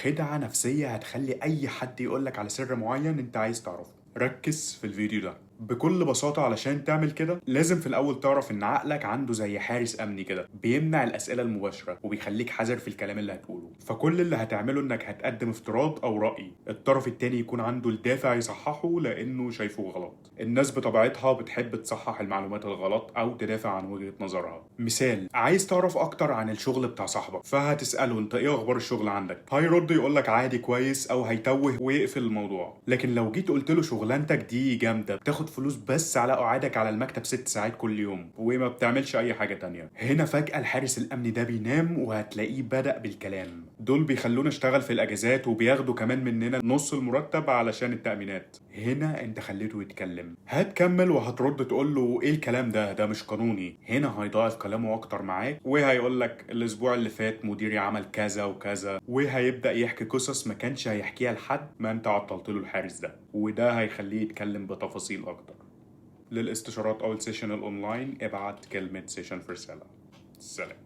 خدعة نفسية هتخلي أي حد يقولك على سر معين أنت عايز تعرفه. ركز في الفيديو ده بكل بساطة. علشان تعمل كده لازم في الأول تعرف إن عقلك عنده زي حارس أمني كده بيمنع الأسئلة المباشرة وبيخليك حذر في الكلام اللي هتقوله. فكل اللي هتعمله إنك هتقدم افتراض أو رأي الطرف التاني يكون عنده الدافع يصححه لأنه شايفه غلط. الناس بطبيعتها بتحب تصحح المعلومات الغلط أو تدافع عن وجهة نظرها. مثال، عايز تعرف أكتر عن الشغل بتاع صاحبك فهتسأله أنت إيه أخبار الشغل عندك؟ هيرد يقولك عادي كويس أو هيتوه ويقفل الموضوع. لكن لو جيت قلت له شغلانتك دي جامدة بتاخد فلوس بس على قعدك على المكتب 6 ساعات كل يوم وما بتعملش اي حاجة تانية، هنا فجأة الحارس الامني ده بينام وهتلاقيه بدأ بالكلام. دول بيخلونا نشتغل في الاجازات وبياخدوا كمان مننا نص المرتب علشان التأمينات. هنا انت خليته يتكلم، هتكمل وهترد تقول له ايه الكلام ده مش قانوني. هنا هيضاعف كلامه اكتر معاك وهيقول لك الاسبوع اللي فات مديري عمل كذا وكذا، وهيبدأ يحكي قصص ما كانش هيحكيها لحد ما انت عطلت له الحارس ده، وده هيخليه يتكلم بتفاصيل اكتر. للاستشارات أو السيشن الأونلاين ابعت كلمة سيشن في رسالة. سلام.